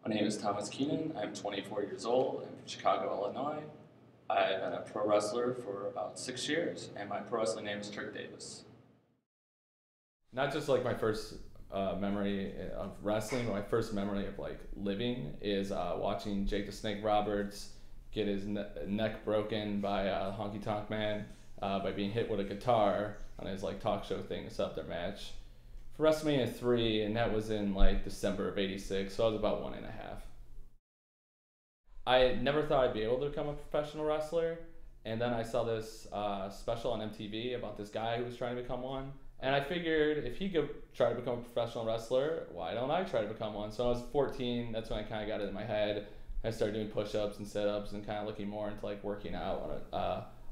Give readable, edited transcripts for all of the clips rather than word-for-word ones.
My name is Thomas Keenan. I'm 24 years old. I'm from Chicago, Illinois. I've been a pro wrestler for about 6 years, and my pro wrestling name is Trick Davis. Not just like my first memory of wrestling, but my first memory of like living is watching Jake the Snake Roberts get his neck broken by Honky Tonk Man by being hit with a guitar on his like talk show thing to set up their match for WrestleMania 3, and that was in like December of '86, so I was about 1.5. I never thought I'd be able to become a professional wrestler, and then I saw this special on MTV about this guy who was trying to become one, and I figured if he could try to become a professional wrestler, why don't I try to become one? So I was 14, that's when I kind of got it in my head. I started doing push-ups and sit-ups and kind of looking more into like working out.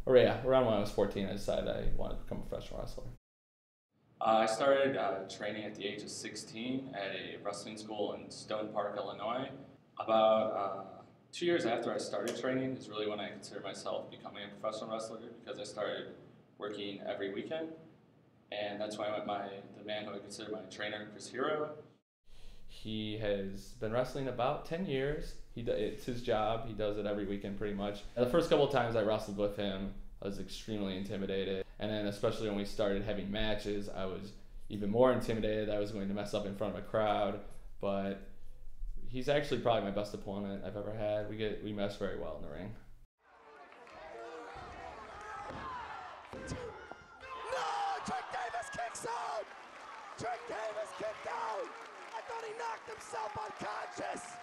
Around when I was 14, I decided I wanted to become a professional wrestler. I started training at the age of 16 at a wrestling school in Stone Park, Illinois. About 2 years after I started training is really when I considered myself becoming a professional wrestler, because I started working every weekend. And that's when I met the man who I consider my trainer, Chris Hero. He has been wrestling about 10 years. It's his job. He does it every weekend pretty much. And the first couple of times I wrestled with him, I was extremely intimidated. And then especially when we started having matches, I was even more intimidated that I was going to mess up in front of a crowd. But he's actually probably my best opponent I've ever had. We mesh very well in the ring. No! Trick Davis kicks out! Trick Davis kicked out! I thought he knocked himself unconscious!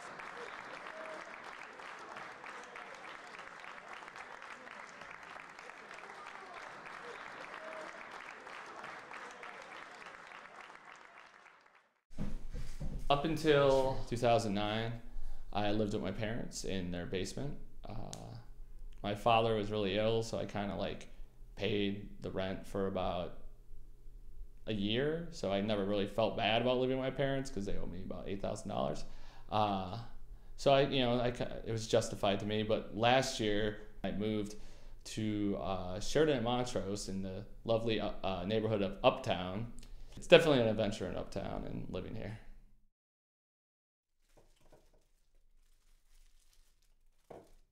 Up until 2009, I lived with my parents in their basement. My father was really ill, so I kind of like paid the rent for about a year. So I never really felt bad about living with my parents because they owed me about $8,000. So it was justified to me. But last year, I moved to Sheridan and Montrose in the lovely neighborhood of Uptown. It's definitely an adventure in Uptown and living here.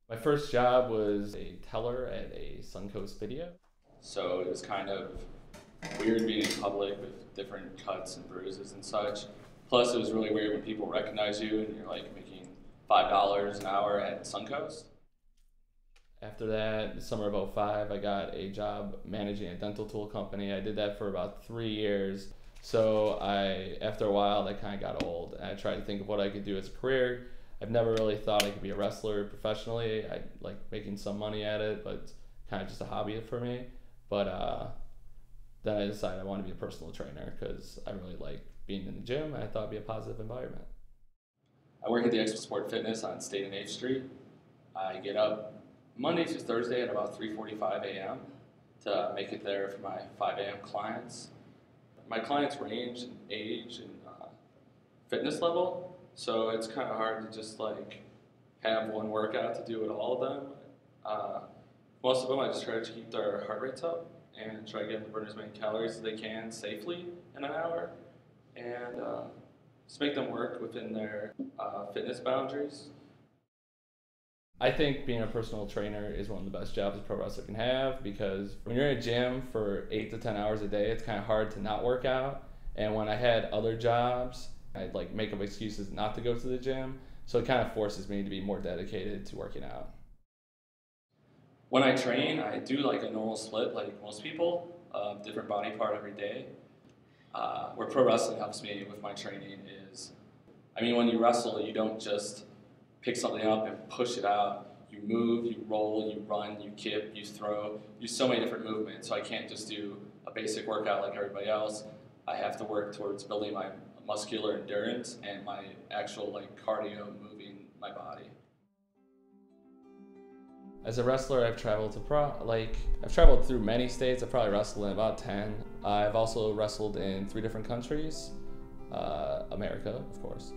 My first job was a teller at a Suncoast Video. So it was kind of weird being in public with different cuts and bruises and such. Plus it was really weird when people recognize you and you're like making $5 an hour at Suncoast. After that, the summer of '05, I got a job managing a dental tool company. I did that for about 3 years. So after a while, that kind of got old. And I tried to think of what I could do as a career. I've never really thought I could be a wrestler professionally. I like making some money at it, but it's kind of just a hobby for me. But then I decided I want to be a personal trainer because I really like being in the gym, and I thought it'd be a positive environment. I work at the Expo Sport Fitness on State and 8th Street. I get up Monday through Thursday at about 3:45 a.m. to make it there for my 5 a.m. clients. My clients range in age and fitness level. So it's kind of hard to just like have one workout to do with all of them. Most of them I just try to keep their heart rates up and try to get them to burn as many calories as they can safely in an hour, and just make them work within their fitness boundaries. I think being a personal trainer is one of the best jobs a pro wrestler can have, because when you're in a gym for 8 to 10 hours a day, it's kind of hard to not work out. And when I had other jobs, I'd like make up excuses not to go to the gym, so it kind of forces me to be more dedicated to working out. When I train, I do like a normal split like most people, different body part every day. Where pro wrestling helps me with my training is, when you wrestle, you don't just pick something up and push it out. You move, you roll, you run, you kip, you throw, use so many different movements. So I can't just do a basic workout like everybody else. I have to work towards building my muscular endurance and my actual cardio, moving my body. As a wrestler, I've traveled to I've traveled through many states. I've probably wrestled in about 10. I've also wrestled in 3 different countries, America, of course,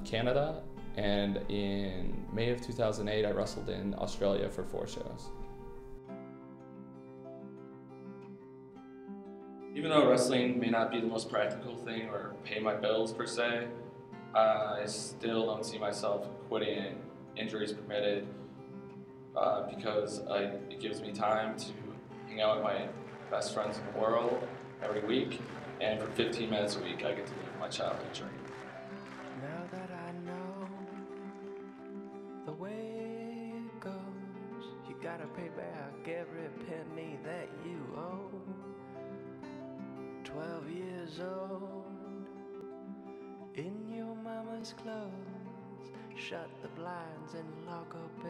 Canada, and in May of 2008, I wrestled in Australia for 4 shows. Even though wrestling may not be the most practical thing or pay my bills per se, I still don't see myself quitting, injuries permitted, because it gives me time to hang out with my best friends in the world every week, and for 15 minutes a week I get to live my childhood dream. Now that I know the way it goes, you gotta pay back every penny that you owe. 12 years old, in your mama's clothes, shut the blinds and lock up